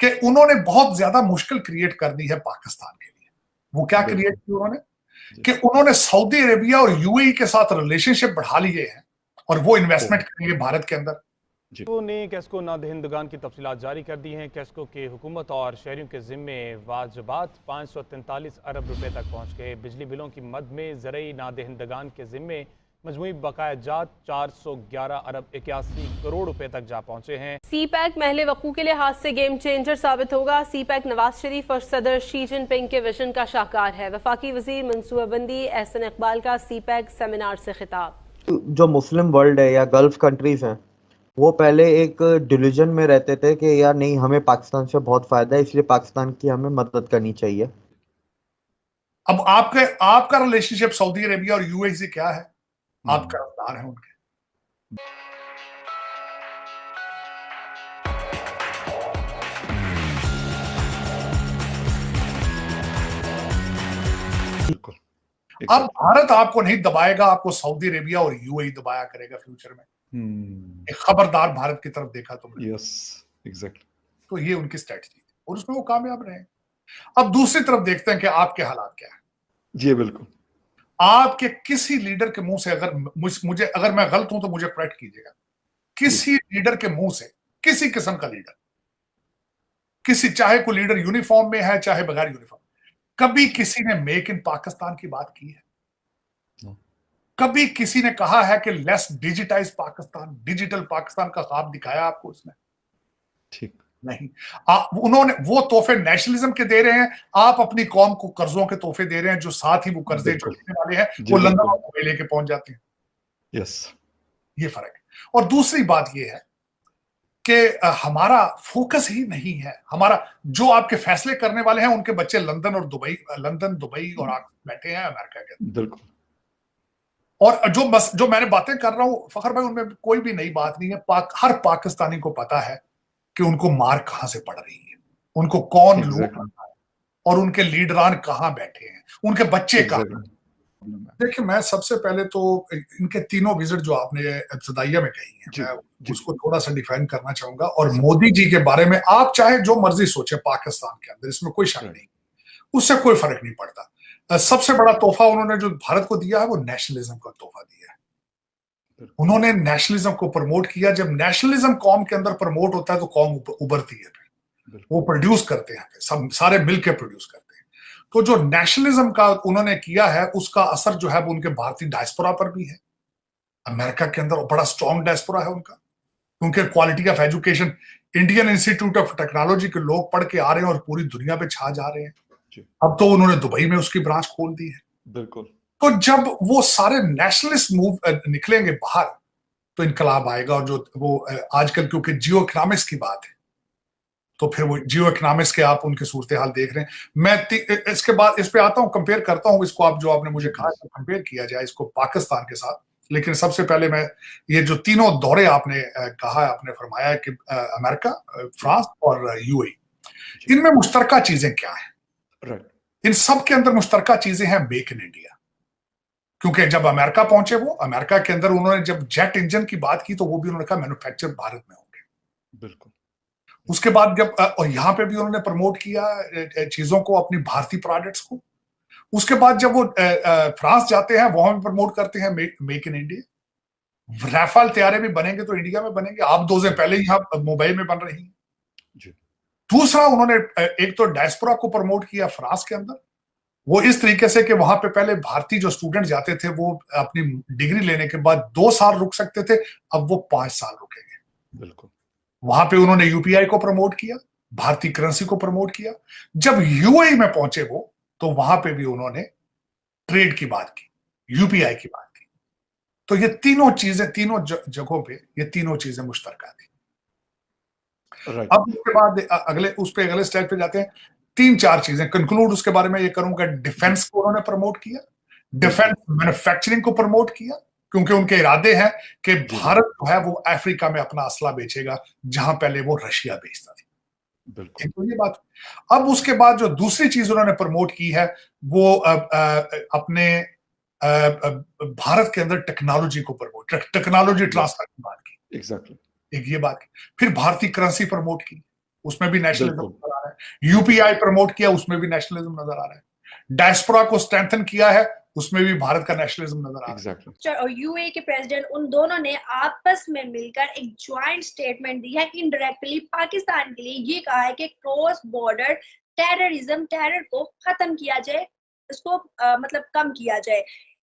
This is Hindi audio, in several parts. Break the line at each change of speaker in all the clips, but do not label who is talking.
कि उन्होंने बहुत ज्यादा मुश्किल क्रिएट कर दी है पाकिस्तान के लिए। वो क्या क्रिएट की उन्होंने कि उन्होंने सऊदी अरेबिया और यूएई के साथ रिलेशनशिप बढ़ा लिए हैं और वो इन्वेस्टमेंट करेंगे भारत के अंदर।
ने कैस्को नादहिंदगान की तफसीलात जारी कर दी हैं। कैस्को के हुकूमत और शहरियों के जिम्मे वाजबात 543 अरब रुपए तक पहुँच गए। बिजली बिलों की मद में ज़रई नादहिंदगान के जिम्मे मजमूई बकायाजात 411 अरब 81 करोड़ रुपए तक जा पहुंचे हैं।
सी पैक महले वकू के लिहाज से गेम चेंजर साबित होगा। सी पैक नवाज शरीफ और सदर शी जिनपिंग के विजन का शाहकार है। वफाकी वजीर मनसूबाबंदी एहसन इकबाल का सी पैक सेमिनार से खिताब।
जो मुस्लिम वर्ल्ड है या गल्फ कंट्रीज हैं, वो पहले एक डिलीजन में रहते थे कि यार नहीं, हमें पाकिस्तान से बहुत फायदा है, इसलिए पाकिस्तान की हमें मदद करनी चाहिए।
अब आपका रिलेशनशिप सऊदी अरेबिया और यूएई से क्या है? आप कर्जदार हैं उनके। अब भारत आपको नहीं दबाएगा, आपको सऊदी अरेबिया और यूएई दबाया करेगा फ्यूचर में। एक खबरदार भारत की तरफ देखा तुमने।
Yes, exactly.
तो ये उनकी स्ट्रेटजी थी और उसमें वो कामयाब रहे। अब दूसरी तरफ देखते हैं कि आपके हालात क्या है।
जी बिल्कुल।
आपके किसी लीडर के मुंह से अगर मैं गलत हूं तो मुझे करेक्ट कीजिएगा। किसी लीडर के मुंह से, किसी किस्म का लीडर, चाहे कोई लीडर यूनिफॉर्म में है चाहे बगैर यूनिफॉर्म, कभी किसी ने मेक इन पाकिस्तान की बात की है? कभी किसी ने कहा है कि less digitise Pakistan, digital Pakistan का ख्वाब दिखाया आपको उसने?
ठीक
नहीं। उन्होंने वो तोहफे नेशनलिज्म के दे रहे हैं, आप अपनी कौम को कर्जों के तोहफे दे रहे हैं, जो साथ ही वो कर्जे जो लेने वाले हैं वो लंदन और दुबई लेके पहुंच जाते हैं।
यस,
ये फर्क है। और दूसरी बात ये है कि हमारा फोकस ही नहीं है। हमारा जो आपके फैसले करने वाले हैं उनके बच्चे लंदन दुबई और बैठे हैं अमेरिका के अंदर।
बिल्कुल।
और जो मैंने बातें कर रहा हूं फखर भाई, उनमें कोई भी नई बात नहीं है। हर पाकिस्तानी को पता है कि उनको मार कहां से पड़ रही है, उनको कौन लूट रहा है और उनके लीडरान कहां बैठे हैं, उनके बच्चे कहां। देखिए, मैं सबसे पहले तो इनके तीनों विजिट जो आपने इब्तदाइया में कही है, मैं उसको थोड़ा सा डिफाइन करना चाहूंगा। और मोदी जी के बारे में आप चाहे जो मर्जी सोचे पाकिस्तान के अंदर, इसमें कोई शक नहीं, उससे कोई फर्क नहीं पड़ता। सबसे बड़ा तोहफा उन्होंने जो भारत को दिया है वो नेशनलिज्म का तोहफा दिया है। उन्होंने नेशनलिज्म को प्रमोट किया। जब नेशनलिज्म कौम के अंदर प्रमोट होता है तो कौम उभरती है, वो प्रोड्यूस करते हैं, सब सारे मिलकर प्रोड्यूस करते हैं। तो जो नेशनलिज्म का उन्होंने किया है उसका असर जो है वो उनके भारतीय डायस्पोरा पर भी है। अमेरिका के अंदर बड़ा स्ट्रॉन्ग डायस्पोरा है उनका, क्योंकि quality of education Indian institute of technology के लोग पढ़ के आ रहे हैं और पूरी दुनिया पे छा जा रहे हैं। अब तो उन्होंने दुबई में उसकी ब्रांच खोल दी है।
बिल्कुल।
तो जब वो सारे नेशनलिस्ट मूव निकलेंगे बाहर तो इनकलाब आएगा। और जो वो आजकल क्योंकि जियो इकोनॉमिक्स की बात है तो फिर वो जियो इकोनॉमिक्स के आप उनके सूरत हाल देख रहे हैं। मैं इसके बाद इस पे आता हूं, कंपेयर करता हूं इसको। आप जो आपने मुझे कहा कंपेयर किया जाए इसको पाकिस्तान के साथ, लेकिन सबसे पहले मैं ये जो तीनों दौरे आपने कहा, आपने फरमाया कि अमेरिका, फ्रांस और यूएई, इनमें मुश्तरका चीजें क्या है? इन सब के अंदर मुश्तरका चीजें हैं मेक इन इंडिया। क्योंकि जब अमेरिका पहुंचे, वो अमेरिका के अंदर उन्होंने जब जेट इंजन की बात की तो वो भी उन्होंने कहा मैन्युफैक्चर भारत में होंगे।
बिल्कुल।
उसके बाद जब और यहां पे भी उन्होंने प्रमोट किया चीजों को, अपनी भारतीय प्रोडक्ट्स को। उसके बाद जब वो फ्रांस जाते हैं वहां भी प्रमोट करते हैं मेक इन इंडिया। राफेल तैयारे भी बनेंगे तो इंडिया में बनेंगे। आप 2 दिन पहले यहाँ मुंबई में बन रही है। दूसरा, उन्होंने एक तो डायस्पोरा को प्रमोट किया फ्रांस के अंदर, वो इस तरीके से कि वहां पे पहले भारतीय जो स्टूडेंट जाते थे वो अपनी डिग्री लेने के बाद 2 साल रुक सकते थे, अब वो 5 साल रुकेंगे।
बिल्कुल।
वहां पे उन्होंने यूपीआई को प्रमोट किया, भारतीय करेंसी को प्रमोट किया। जब यूएई में पहुंचे वो, तो वहां पे भी उन्होंने ट्रेड की बात की, यूपीआई की बात की। तो ये तीनों चीजें, तीनों जगहों पे ये तीनों चीजें मुश्तरका थी। अब उसके बाद अगले स्टेज पे जाते हैं। 3-4 चीजें कंक्लूड उसके बारे में ये करूंगा। डिफेंस को उन्होंने प्रमोट किया, डिफेंस मैन्युफैक्चरिंग को प्रमोट किया, क्योंकि उनके इरादे हैं कि भारत जो है वो अफ्रीका में अपना असला बेचेगा जहां पहले वो रशिया बेचता था। बिल्कुल। तो ये बात। अब उसके बाद जो दूसरी चीज उन्होंने प्रमोट की है वो अपने भारत के अंदर टेक्नोलॉजी को प्रमोट, टेक्नोलॉजी ट्रांसफर की बात की।
एग्जैक्टली।
एक ये बात की। फिर भारतीय करेंसी प्रमोट की। उसमें भी नेशनलिज्म
बिल्कुल।
नजर आ रहा है। यूपीआई प्रमोट किया, उसमें भी नेशनलिज्म नजर आ रहा है। डायस्पोरा को स्ट्रेंथन किया है, उसमें भी भारत का नेशनलिज्म नजर आ रहा है।
एग्जैक्टली।
और यूएई के प्रेसिडेंट, उन दोनों ने आपस में मिलकर एक ज्वाइंट स्टेटमेंट दी है, इनडायरेक्टली पाकिस्तान के लिए ये कहा है कि क्रॉस बॉर्डर टेररिज्म, टेरर को खत्म किया जाए, इसको मतलब कम किया जाए।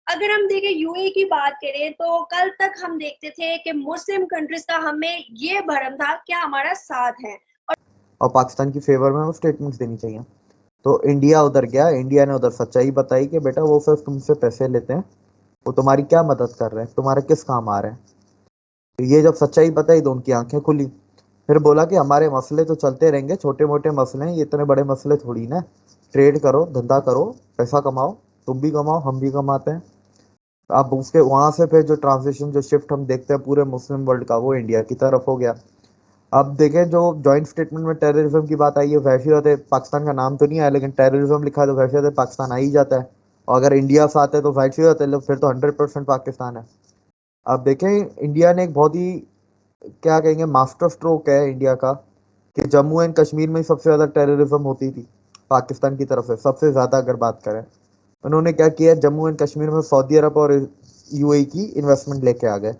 अगर हम देखें यूएई की बात करें तो कल तक हम देखते थे कि मुस्लिम कंट्रीज का हमें ये भरम था कि हमारा साथ है
और पाकिस्तान की फेवर में वो स्टेटमेंट्स देनी चाहिए। तो इंडिया उधर गया, इंडिया ने उधर सच्चाई बताई कि बेटा वो सिर्फ तुमसे पैसे लेते हैं, वो तुम्हारी क्या मदद कर रहे हैं, तुम्हारे किस काम आ रहे हैं। तो ये जब सच्चाई बताई तो उनकी आंखें खुली। फिर बोला कि हमारे मसले तो चलते रहेंगे, छोटे मोटे मसले हैं, ये इतने बड़े मसले थोड़ी ना। ट्रेड करो, धंधा करो, पैसा कमाओ, तुम भी कमाओ, हम भी कमाते हैं। अब उसके वहां से फिर जो ट्रांजिशन, जो शिफ्ट हम देखते हैं पूरे मुस्लिम वर्ल्ड का, वो इंडिया की तरफ हो गया। अब देखें जो जॉइंट स्टेटमेंट में टेररिज्म की बात आई है, वैसे होते पाकिस्तान का नाम तो नहीं आया, लेकिन टेररिज्म लिखा है तो वैसे होते पाकिस्तान आ ही जाता है। और अगर इंडिया साथ है तो वैसे होते फिर तो 100% पाकिस्तान है। अब देखें इंडिया ने एक बहुत ही, क्या कहेंगे, मास्टर स्ट्रोक है इंडिया का, कि जम्मू एंड कश्मीर में सबसे ज्यादा टेररिज्म होती थी पाकिस्तान की तरफ से, सबसे ज्यादा अगर बात करें। उन्होंने क्या किया, जम्मू एंड कश्मीर में सऊदी अरब और यूएई की इन्वेस्टमेंट लेके आ गए।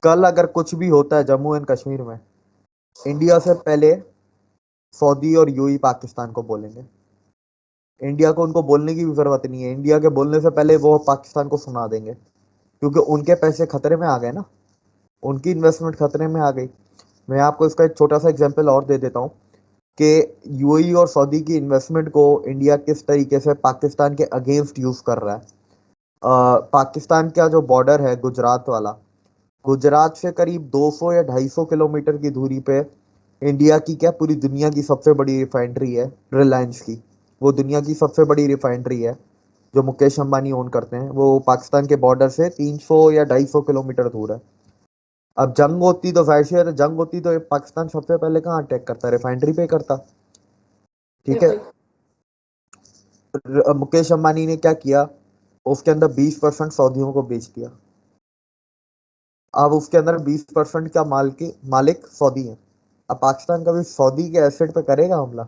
कल अगर कुछ भी होता है जम्मू एंड कश्मीर में, इंडिया से पहले सऊदी और यूएई पाकिस्तान को बोलेंगे। इंडिया को उनको बोलने की भी जरूरत नहीं है, इंडिया के बोलने से पहले वो पाकिस्तान को सुना देंगे, क्योंकि उनके पैसे खतरे में आ गए ना, उनकी इन्वेस्टमेंट खतरे में आ गई। मैं आपको इसका एक छोटा सा एग्जांपल और दे देता हूँ कि यूएई और सऊदी की इन्वेस्टमेंट को इंडिया किस तरीके से पाकिस्तान के अगेंस्ट यूज कर रहा है। पाकिस्तान का जो बॉर्डर है गुजरात वाला, गुजरात से करीब 200 या 250 किलोमीटर की दूरी पे इंडिया की, क्या पूरी दुनिया की सबसे बड़ी रिफाइनरी है रिलायंस की। वो दुनिया की सबसे बड़ी रिफाइनरी है जो मुकेश अंबानी ओन करते हैं। वो पाकिस्तान के बॉर्डर से 300 या 250 किलोमीटर दूर है। अब जंग होती तो वैसे है, तो जंग होती तो पाकिस्तान सबसे पहले कहाँ अटैक करता, रिफाइनरी पे करता। ठीक है, मुकेश अंबानी ने क्या किया, उसके अंदर 20% सऊदियों को बेच दिया। अब उसके अंदर 20% का मालिक सऊदी है। अब पाकिस्तान कभी सऊदी के एसेट पे करेगा हमला?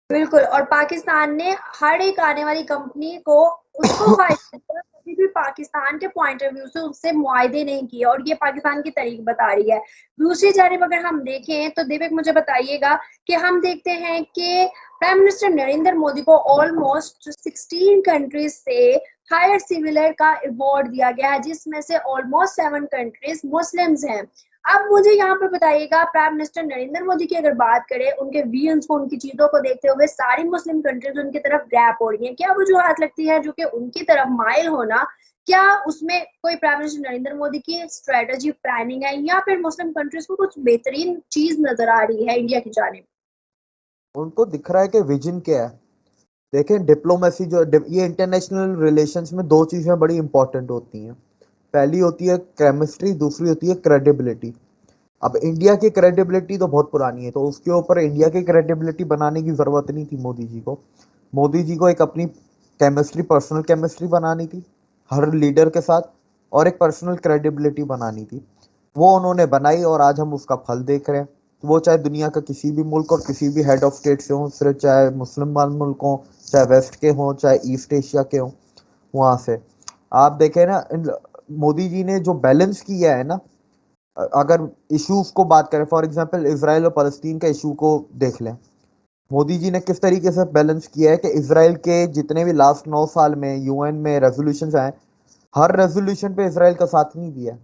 बिल्कुल। और पाकिस्तान ने हर एक आने वाली कंपनी को उसको फायदा, कभी भी पाकिस्तान के पॉइंट ऑफ व्यू से उससे मुआयदे नहीं किए, और ये पाकिस्तान की तारीख बता रही है। दूसरी जानिब अगर हम देखें तो दीपक मुझे बताइएगा कि हम देखते हैं कि प्राइम मिनिस्टर नरेंद्र मोदी को ऑलमोस्ट 16 कंट्रीज से हायर सिविलर का अवार्ड दिया गया है, जिसमें से ऑलमोस्ट 7 कंट्रीज मुस्लिम्स हैं। अब मुझे यहाँ पर बताइएगा, प्राइम मिनिस्टर नरेंद्र मोदी की अगर बात करें, उनके व्यूज को, उनकी चीजों को देखते हुए सारी मुस्लिम कंट्रीज उनकी तरफ गैप हो रही है। क्या वजूहत लगती है जो कि उनकी तरफ माइल होना, क्या उसमें कोई प्राइम मिनिस्टर नरेंद्र मोदी की स्ट्रेटजी प्लानिंग है, या फिर मुस्लिम कंट्रीज को कुछ बेहतरीन चीज नजर आ रही है इंडिया की जानिब?
उनको दिख रहा है कि विजन क्या है। देखें डिप्लोमेसी जो ये इंटरनेशनल रिलेशंस में दो चीजें बड़ी इंपॉर्टेंट होती हैं। पहली होती है केमिस्ट्री, दूसरी होती है क्रेडिबिलिटी। अब इंडिया की क्रेडिबिलिटी तो बहुत पुरानी है, तो उसके ऊपर इंडिया की क्रेडिबिलिटी बनाने की जरूरत नहीं थी मोदी जी को। मोदी जी को एक अपनी केमिस्ट्री, पर्सनल केमिस्ट्री बनानी थी हर लीडर के साथ, और एक पर्सनल क्रेडिबिलिटी बनानी थी। वो उन्होंने बनाई और आज हम उसका फल देख रहे हैं। वो चाहे दुनिया का किसी भी मुल्क और किसी भी हेड ऑफ स्टेट से हो, सिर्फ चाहे मुसलमान मुल्क हो, चाहे वेस्ट के हों, चाहे ईस्ट एशिया के हों, वहां से आप देखें ना, मोदी जी ने जो बैलेंस किया है ना, अगर इश्यूज को बात करें, फॉर एग्जांपल इजराइल और फलस्तीन का इशू को देख लें, मोदी जी ने किस तरीके से बैलेंस किया है कि इजराइल के जितने भी लास्ट 9 साल में यूएन में रेजोल्यूशन आए, हर रेजोल्यूशन पे इजराइल का साथ नहीं दिया।